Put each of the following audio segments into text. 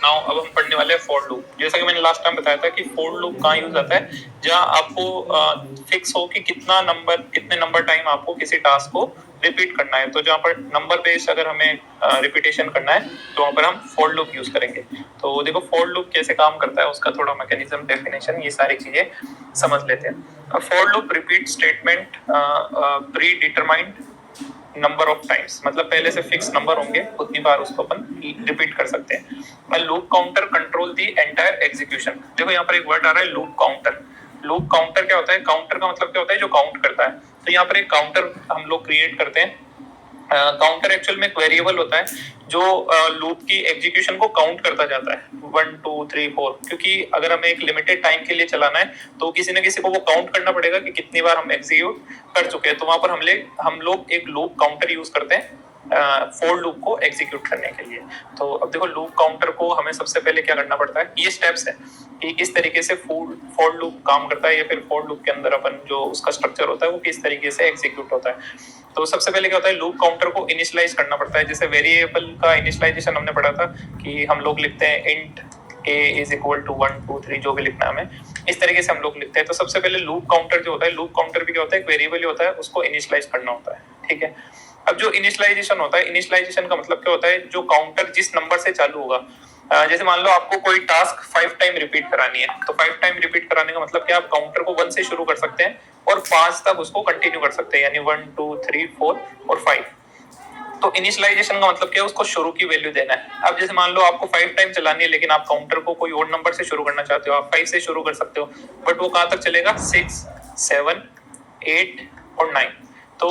Now अब हम पढ़ने वाले हैं फॉर लूप। जैसा कि मैंने लास्ट टाइम बताया था कि फॉर लूप कहाँ यूज आता है, जहां आपको फिक्स हो कि कितने नंबर टाइम आपको किसी टास्क को रिपीट करना है। तो जहाँ पर नंबर बेस्ड अगर हमें रिपीटेशन करना है तो वहां पर हम फॉर लूप यूज करेंगे। तो देखो फॉर लूप कैसे काम करता है, उसका थोड़ा मैकेनिज्म, डेफिनेशन, ये सारी चीजें समझ लेते हैं। For loop repeat statement pre determined number of times, मतलब पहले से फिक्स नंबर होंगे, उतनी बार उसको अपन रिपीट कर सकते हैं। Loop counter control the entire execution. देखो यहाँ पर एक वर्ड आ रहा है लूप काउंटर। लूप काउंटर क्या होता है? काउंटर का मतलब क्या होता है? जो काउंट करता है। तो यहाँ पर एक काउंटर हम लोग क्रिएट करते हैं। काउंटर एक्चुअल में एक वेरिएबल होता है जो लूप की एग्जीक्यूशन को काउंट करता जाता है 1 2 3 4, क्योंकि अगर हमें एक लिमिटेड टाइम के लिए चलाना है तो किसी न किसी को वो काउंट करना पड़ेगा कि कितनी बार हम एग्जीक्यूट कर चुके हैं। तो वहां पर हम लोग एक लूप काउंटर यूज करते हैं फॉर लूप को एग्जीक्यूट करने के लिए। तो अब देखो लूप काउंटर को हमें सबसे पहले क्या करना पड़ता है, ये स्टेप्स है कि किस तरीके से फॉर लूप काम करता है, या फिर फॉर लूप के अंदर अपन जो उसका स्ट्रक्चर होता है वो किस तरीके से एग्जीक्यूट होता है। तो सबसे पहले क्या होता है, लूप काउंटर को इनिशियलाइज करना पड़ता है। जैसे वेरिएबल का इनिशियलाइजेशन हमने पढ़ा था कि हम लोग लिखते हैं int a is equal to 1 2 3, जो भी लिखना है हमें, इस तरीके से हम लोग लिखते हैं। तो सबसे पहले लूप काउंटर जो होता है, लूप काउंटर भी क्या होता है, एक वेरिएबल ही होता है, उसको इनिशियलाइज करना होता है। ठीक है। अब जो इनिशियलाइजेशन होता है, इनिशियलाइजेशन का मतलब क्या होता है, जो काउंटर जिस नंबर से चालू होगा, जैसे मान लो आपको कोई टास्क 5 टाइम रिपीट करानी है, तो 5 टाइम रिपीट कराने का मतलब क्या, आप काउंटर को 1 से शुरू कर सकते हैं और 5 तक उसको कंटिन्यू कर सकते हैं, यानी 1 2 3 4 और 5। तो इनिशियलाइजेशन का मतलब क्या है, उसको शुरू की वैल्यू देना है। अब जैसे मान लो आपको 5 टाइम चलानी है, लेकिन आप काउंटर को कोई और नंबर से शुरू करना चाहते हो, आप 5 से शुरू कर सकते हो, बट वो कहां तक चलेगा, 6 7 8 और 9। तो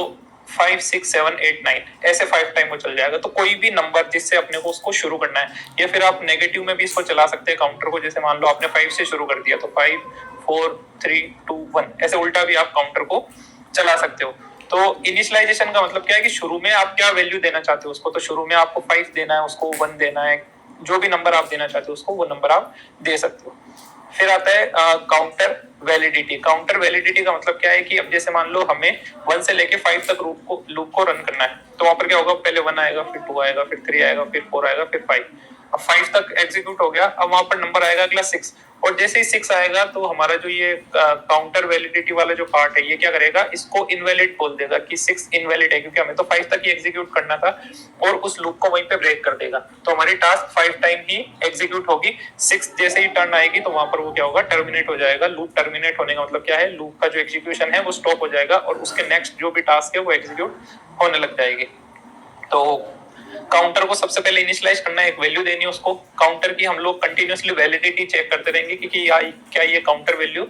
5 6 7 8 9 ऐसे 5 टाइम वो चल जाएगा। तो कोई भी नंबर जिससे अपने को उसको शुरू करना है, या फिर आप नेगेटिव में भी इसको चला सकते हैं काउंटर को। जैसे मान लो आपने 5 से शुरू कर दिया तो 5 4 3 2 1, ऐसे उल्टा भी आप काउंटर को चला सकते हो। तो इनिशियलाइजेशन का मतलब क्या है कि शुरू में आप क्या वैल्यू देना चाहते हो उसको। तो शुरू में आपको 5 देना है, उसको 1 देना है, जो भी नंबर आप देना चाहते हो उसको वो नंबर आप दे सकते हो। फिर आता है काउंटर वैलिडिटी। काउंटर वैलिडिटी का मतलब क्या है कि अब जैसे मान लो हमें 1 से लेके 5 तक लूप को रन करना है, तो वहां पर क्या होगा, पहले 1 आएगा, फिर 2 आएगा, फिर 3 आएगा, फिर 4 आएगा, फिर 5। अब 5 तक एग्जीक्यूट हो गया, अब वहां पर नंबर आएगा अगला 6, और जैसे ही 6 आएगा तो हमारा जो ये काउंटर वैलिडिटी वाला जो पार्ट है, ये क्या करेगा, इसको इनवैलिड बोल देगा कि 6 इनवैलिड है, क्योंकि हमें तो 5 तक ही एग्जीक्यूट करना था, और उस लूप को वहीं पे ब्रेक कर देगा। तो हमारी टास्क 5 टाइम ही एग्जीक्यूट होगी, 6 जैसे ही टर्न आएगी तो वहां पर वो क्या होगा, टर्मिनेट हो जाएगा। लूप टर्मिनेट होने का मतलब क्या है, लूप का जो एग्जीक्यूशन है वो स्टॉप हो जाएगा, और उसके नेक्स्ट जो भी टास्क है वो एग्जीक्यूट होने लग जाएगी। तो काउंटर को सबसे पहले इनिशियलाइज करना है, एक वैल्यू देनी है उसको। काउंटर की हम लोग कंटिन्यूअसली वैलिडिटी चेक करते रहेंगे कि क्या ये काउंटर वैल्यू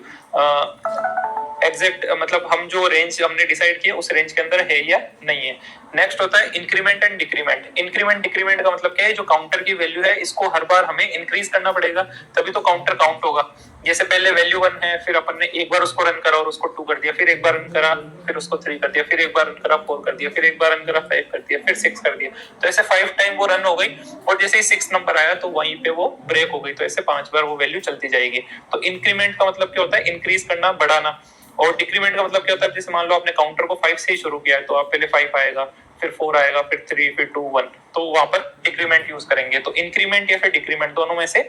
एग्जैक्ट, मतलब हम जो रेंज हमने डिसाइड किया उस रेंज के अंदर है या नहीं है। नेक्स्ट होता है increment and decrement. Increment decrement का मतलब क्या है, जो काउंटर की वैल्यू है इसको हर बार हमें इंक्रीज करना पड़ेगा, तभी तो काउंटर काउंट होगा। जैसे पहले वैल्यू 1 है, फिर अपन ने एक बार उसको रन करा और उसको 2 कर दिया, फिर एक बार रन करा, फिर उसको 3 कर दिया, फिर एक बार रन करा 4 कर दिया, फिर एक बार रन करा 5 कर दिया, फिर 6 कर दिया। तो ऐसे 5 टाइम वो रन हो गई, और जैसे ही 6 नंबर आया तो वहीं पे वो ब्रेक हो गई। तो ऐसे 5 बार वो वैल्यू चलती जाएगी। तो इंक्रीमेंट का मतलब क्या होता है, इंक्रीज करना, बढ़ाना। और डिक्रीमेंट का मतलब क्या होता है, जैसे मान लो आपने काउंटर को 5 से ही शुरू किया है, तो आप पहले 5 आएगा, फिर 4 आएगा, फिर 3, फिर 2 1, तो वहां पर डिक्रीमेंट यूज करेंगे। तो इंक्रीमेंट या फिर डिक्रीमेंट दोनों में से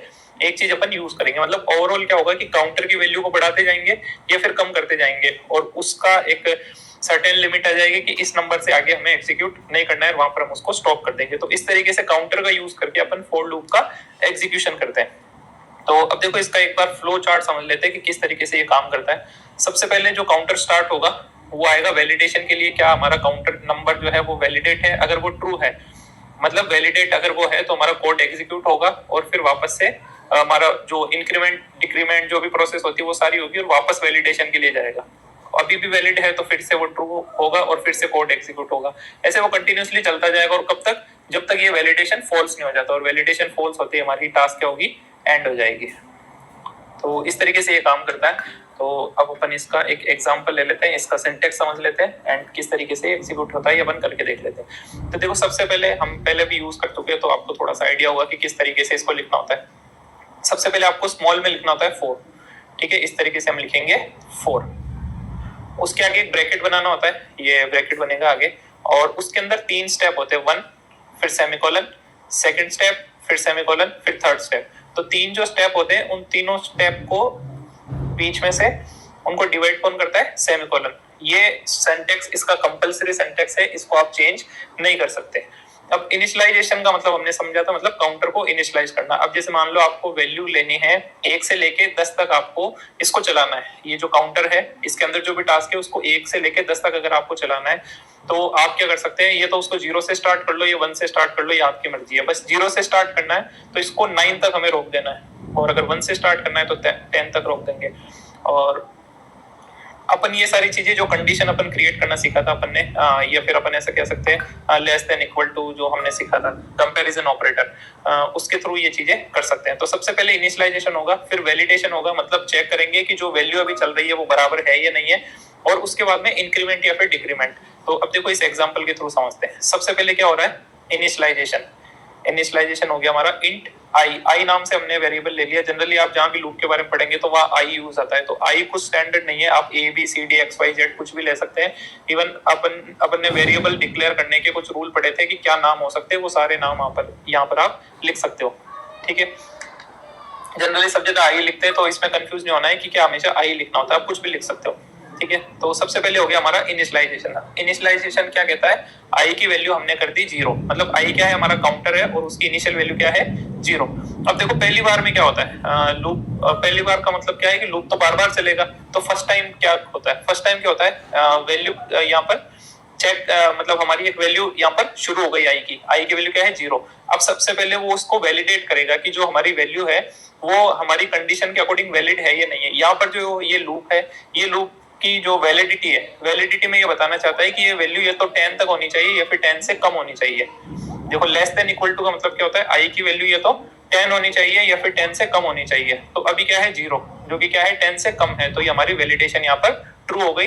एक चीज अपन यूज करेंगे। मतलब ओवरऑल क्या होगा कि काउंटर की वैल्यू को बढ़ाते जाएंगे या फिर कम करते जाएंगे, और उसका एक सर्टेन लिमिट आ जाएगी कि इस नंबर से आगे हमें एग्जीक्यूट नहीं करना है, वहां पर हम उसको स्टॉप कर देंगे। तो इस तरीके से काउंटर का यूज करके अपन फॉर लूप का एग्जीक्यूशन करते हैं। तो अब देखो इसका एक बार फ्लो चार्ट समझ लेते हैं कि किस तरीके से ये काम करता है। सबसे पहले जो काउंटर स्टार्ट होगा वो आएगा वैलिडेशन के लिए, क्या हमारा काउंटर नंबर जो है वो वैलिडेट है। अगर वो ट्रू है, मतलब वैलिडेट अगर वो है, तो हमारा कोड एग्जीक्यूट होगा, और फिर वापस से हमारा जो इंक्रीमेंट डिक्रीमेंट जो भी प्रोसेस होती है वो सारी होगी, और वापस वैलिडेशन के लिए जाएगा। अभी भी वैलिड है तो फिर से वो ट्रू होगा, और फिर से कोड एग्जीक्यूट होगा। ऐसे वो कंटिन्यूअसली चलता जाएगा, और कब तक, जब तक ये वैलिडेशन फॉल्स नहीं हो जाता। और वैलिडेशन फॉल्स होती है हमारी टास्क क्या होगी, एंड हो जाएगी। तो इस तरीके से ये काम करता है। तो अब अपन इसका एक एग्जांपल ले लेते हैं, इसका सिंटेक्स समझ लेते हैं, एंड किस तरीके से एग्जीक्यूट होता है ये अपन करके देख लेते हैं। तो देखो सबसे पहले हम पहले भी यूज कर चुके हैं, तो आपको थोड़ा सा आइडिया होगा कि किस तरीके से इसको लिखना होता है। सबसे पहले आपको स्मॉल में लिखना होता है 4। ठीक है, इस तरीके से हम लिखेंगे 4। उसके आगे एक ब्रैकेट बनाना होता है, ये ब्रैकेट बनेगा आगे, और उसके अंदर 3 स्टेप होते हैं, 1, फिर सेमीकोलन, सेकंड स्टेप, फिर सेमीकोलन, फिर थर्ड स्टेप। तो 3 जो स्टेप होते हैं उन तीनों स्टेप को बीच में से उनको डिवाइड कौन करता है? सेमीकोलन। ये सिंटैक्स इसका कंपलसरी सिंटैक्स है, इसको आप चेंज नहीं कर सकते। अब इनिशियलाइजेशन का मतलब हमने समझा था, मतलब काउंटर को इनिशियलाइज करना। अब जैसे मान लो आपको वैल्यू लेनी है 1 से लेके 10 तक, आपको इसको चलाना है। ये जो काउंटर है इसके अंदर जो भी टास्क है उसको 1 से लेके 10 तक अगर आपको चलाना है तो आप क्या कर सकते हैं? ये तो उसको 0 से स्टार्ट कर लो, ये 1 से स्टार्ट कर लो, ये आपकी मर्जी है। बस 0 से स्टार्ट करना है तो इसको 9 तक हमें रोक देना है, और अगर 1 से स्टार्ट करना है तो 10 तक रोक देंगे। और अपन ये सारी चीजें जो कंडीशन अपन क्रिएट करना सीखा था अपन ने, या फिर अपन ऐसा कह सकते हैं लेस देन इक्वल टू जो हमने सीखा था कंपैरिजन ऑपरेटर, उसके थ्रू ये चीजें कर सकते हैं। तो सबसे पहले इनिशियलाइजेशन होगा, फिर वैलिडेशन होगा, मतलब चेक करेंगे कि जो वैल्यू अभी चल रही है वो बराबर है या नहीं है, और उसके बाद में इंक्रीमेंट या फिर डिक्रीमेंट। तो अब देखो इस एग्जांपल के थ्रू समझते हैं। सबसे पहले क्या हो रहा है? इनिशियलाइजेशन। इनिशियलाइजेशन हो गया हमारा इंट आई नाम से हमने वेरिएबल ले लिया। जनरली आप जहां भी लूप के बारे में पढ़ेंगे तो वहां आई यूज आता है। तो आई कुछ स्टैंडर्ड नहीं है, आप A B C D X Y Z कुछ भी ले सकते हैं। इवन अपन ने वेरिएबल डिक्लेयर करने के कुछ रूल पढ़े थे कि क्या नाम हो सकते हैं, वो सारे नाम यहाँ पर आप लिख सकते हो। ठीक है, जनरली सब जगह आई लिखते हैं तो इसमें कंफ्यूज नहीं होना है कि क्या हमेशा आई लिखना होता है, आप कुछ भी लिख सकते हो। ठीक है, तो सबसे पहले हो गया हमारा इनिशियलाइजेशन। इनिशियलाइजेशन क्या कहता है? आई की वैल्यू हमने कर दी 0, मतलब आई क्या है? हमारा काउंटर है और उसकी इनिशियल वैल्यू क्या है? 0। अब देखो पहली बार में क्या होता है? लूप पहली बार का मतलब क्या है कि लूप तो बार बार चलेगा। तो फर्स्ट टाइम क्या होता है? फर्स्ट टाइम क्या होता है? वैल्यू यहाँ पर चेक, मतलब हमारी एक वैल्यू यहाँ पर शुरू हो गई आई की वैल्यू क्या है? 0। अब सबसे पहले वो उसको वैलिडेट करेगा कि जो हमारी वैल्यू है वो हमारी कंडीशन के अकॉर्डिंग वैलिड है या नहीं है। यहाँ पर जो ये लूप है, ये लूप की जो वैलिडिटी है, वैलिडिटी में ये बताना चाहता है कि ये वैल्यू या तो 10 तक होनी चाहिए या फिर 10 से कम होनी चाहिए। देखो लेस देन इक्वल टू का मतलब क्या होता है? आई की वैल्यू या तो 10 होनी चाहिए या फिर 10 से कम होनी चाहिए। तो अभी क्या है? 0, जो कि क्या है? 10 से कम है। तो ये हमारी वैलिडेशन यहाँ पर ट्रू हो गई।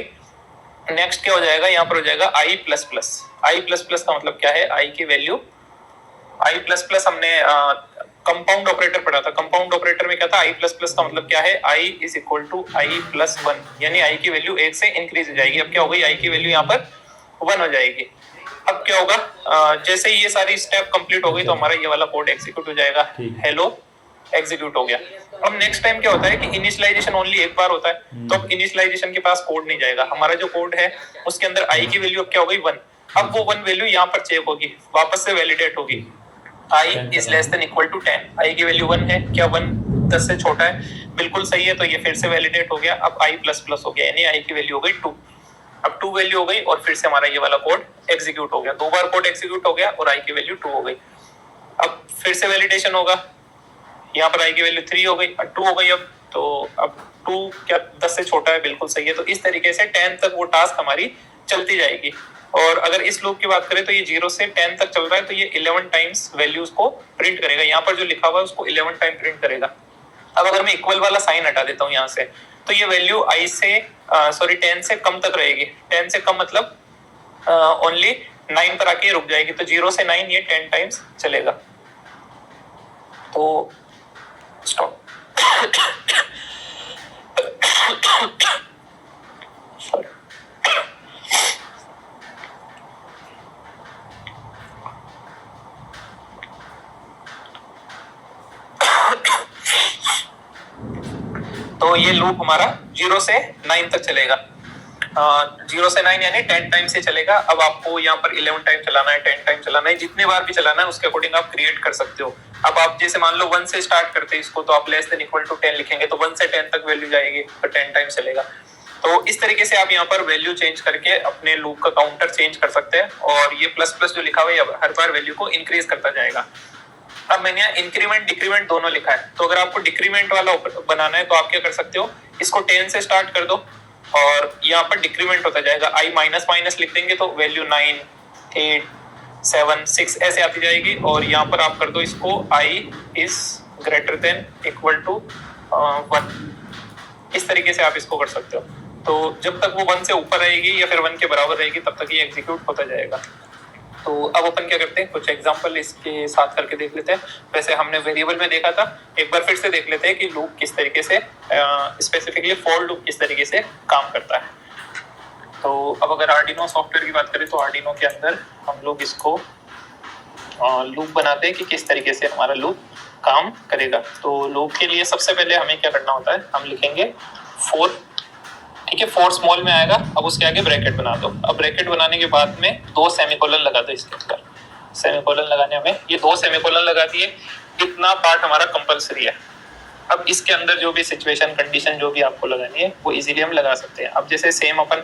नेक्स्ट क्या हो जाएगा? यहाँ पर हो जाएगा आई प्लस प्लस। आई प्लस प्लस का मतलब क्या है? आई की वैल्यू, आई प्लस प्लस हमने कंपाउंड ऑपरेटर पढ़ा था। कंपाउंड ऑपरेटर में क्या था? आई प्लस प्लस का मतलब क्या है? I is equal to I plus 1, यानी आई की वैल्यू 1 से इंक्रीज हो जाएगी। अब क्या हो गई? आई की वैल्यू यहाँ पर 1 हो जाएगी। अब क्या होगा? जैसे ही ये सारी स्टेप कंप्लीट हो गई तो हमारा ये वाला कोड एग्जीक्यूट हो जाएगा। हेलो एग्जीक्यूट हो गया। अब नेक्स्ट टाइम क्या होता है कि इनिशियलाइजेशन ओनली एक बार होता है, तो अब इनिशियलाइजेशन के पास कोड नहीं जाएगा। हमारा जो कोड है उसके अंदर आई की वैल्यू अब क्या हो गई? 1। अब वो 1 वैल्यू यहाँ पर चेक होगी, वापस से वैलिडेट होगी। I is less than equal to 10, I की वैल्यू 1 है। क्या 1 10 से छोटा है? बिल्कुल सही है, तो ये फिर से वैलिडेट हो गया। अब आई प्लस प्लस हो गया, यानी आई की वैल्यू हो गई 2। अब 2 वैल्यू हो गई और फिर से हमारा ये वाला कोड एग्जीक्यूट हो गया। 2 बार कोड एग्जीक्यूट हो गया और आई की वैल्यू 2 हो गई। अब फिर से वैलिडेशन होगा, यहाँ पर आई की वैल्यू 3 हो गई, 2 हो गई। अब तो अब 2 क्या 10 से छोटा है? बिल्कुल सही है। तो इस तरीके से 10 तक वो टास्क हमारी चलती जाएगी। और अगर इस लूप की बात करें तो ये 0 से 10 तक चल रहा है, तो ये 11 टाइम्स वैल्यूज को प्रिंट करेगा। यहाँ पर जो लिखा हुआ है उसको 11 टाइम प्रिंट करेगा। अब अगर मैं इक्वल वाला साइन हटा देता हूँ यहाँ से, तो ये वैल्यू आई से 10 से कम तक रहेगी। 10 से कम मतलब ओनली 9 पर आके रुक जाएगी। तो 0 से 9 ये 10 टाइम्स चलेगा। तो स्टॉप। तो ये लूप हमारा 0 से 9 तक चलेगा। 0 से 9 यानी 10 टाइम से चलेगा। अब आपको यहाँ पर 11 टाइम चलाना है, 10 टाइम चलाना है, जितने बार भी चलाना है उसके अकॉर्डिंग आप क्रिएट कर सकते हो। अब आप जैसे मान लो 1 से स्टार्ट करते हैं इसको, तो आप लेस देन इक्वल टू 10 लिखेंगे तो 1 से 10 तक वैल्यू जाएगी, तो 10 टाइम चलेगा। तो इस तरीके से आप यहाँ पर वैल्यू चेंज करके अपने लूप का काउंटर चेंज कर सकते हैं। और ये प्लस प्लस जो लिखा हुआ है हर बार वैल्यू को इंक्रीज करता जाएगा। अब मैंने यहाँ इंक्रीमेंट डिक्रीमेंट दोनों लिखा है, तो अगर आपको डिक्रीमेंट वाला बनाना है तो आप क्या कर सकते हो? इसको 10 से स्टार्ट कर दो और यहाँ पर डिक्रीमेंट होता जाएगा। आई माइनस माइनस लिख देंगे तो वैल्यू 9, 8, 7, 6 ऐसे आती जाएगी। और यहाँ पर आप कर दो इसको I is greater than equal to 1। इस तरीके से आप इसको कर सकते हो। तो जब तक वो 1 से ऊपर रहेगी या फिर 1 के बराबर रहेगी तब तक ये एग्जीक्यूट होता जाएगा। तो अब अपन क्या करते हैं, कुछ एग्जांपल इसके साथ करके देख लेते हैं। वैसे हमने वेरिएबल में देखा था, एक बार फिर से देख लेते हैं कि लूप किस तरीके से, स्पेसिफिकली फॉर लूप किस तरीके से काम करता है। तो अब अगर आर्डिनो सॉफ्टवेयर की बात करें तो आर्डिनो के अंदर हम लोग इसको लूप बनाते हैं कि किस तरीके से हमारा लूप काम करेगा। तो लूप के लिए सबसे पहले हमें क्या करना होता है, हम लिखेंगे 4, ठीक है, 4 स्मॉल में आएगा। अब उसके आगे ब्रैकेट बना दो। अब ब्रैकेट बनाने के बाद में 2 सेमीकोलन लगा दो इसके अंदर। सेमीकोलन लगाने में ये 2 सेमीकोलन लगा दिए, कितना पार्ट हमारा कंपलसरी है। अब इसके अंदर जो भी सिचुएशन कंडीशन जो भी आपको लगानी है वो इजीली हम लगा सकते हैं। अब जैसे सेम अपन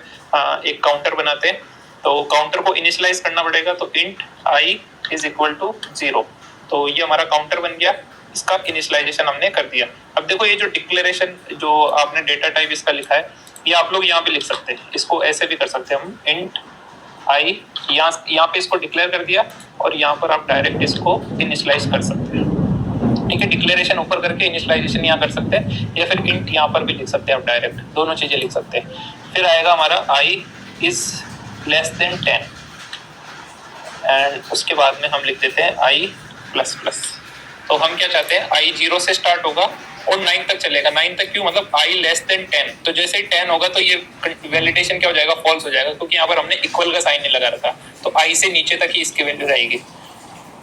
एक काउंटर बनाते हैं, तो काउंटर को इनिशियलाइज करना पड़ेगा। तो int i is equal to 0, तो ये हमारा काउंटर बन गया, इसका इनिशियलाइजेशन हमने कर दिया। अब देखो ये जो डिक्लेरेशन जो आपने डेटा टाइप इसका लिखा है, ये आप लोग यहाँ पे लिख सकते हैं। इसको ऐसे भी कर सकते हैं हम, इंट आई, यहाँ पे इसको डिक्लेयर कर दिया और यहाँ पर आप डायरेक्ट इसको इनिशियलाइज कर सकते हैं। ठीक है, डिक्लेरेशन ऊपर करके इनिशियलाइजेशन यहाँ कर सकते हैं, या फिर इंट यहाँ पर भी लिख सकते हैं आप डायरेक्ट, दोनों चीजें लिख सकते हैं। फिर आएगा हमारा आई इज लेस देन 10 एंड उसके बाद में हम लिख देते हैं आई प्लस प्लस। तो हम क्या चाहते हैं, आई 0 से स्टार्ट होगा और 9 तक चलेगा। 9 तक क्यों, मतलब आई लेस देन 10, तो जैसे ही 10 होगा तो ये वैलिडेशन क्या हो जाएगा, फॉल्स हो जाएगा, क्योंकि यहाँ पर हमने इक्वल का साइन नहीं लगा रखा। तो आई से नीचे तक ही इसकी वैल्यू रहेगी,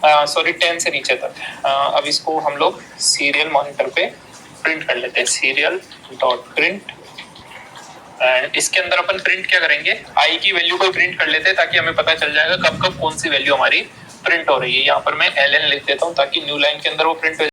सॉरी 10 से नीचे तक। अब इसको हम लोग सीरियल मॉनिटर पे प्रिंट कर लेते हैं, सीरियल डॉट प्रिंट। एंड इसके अंदर अपन प्रिंट क्या करेंगे, आई की वैल्यू को प्रिंट कर लेते हैं, ताकि हमें पता चल जाएगा कब कब कौन सी वैल्यू हमारी प्रिंट हो रही है। यहाँ पर मैं ln लिख देता हूँ ताकि न्यू लाइन के अंदर वो प्रिंट हो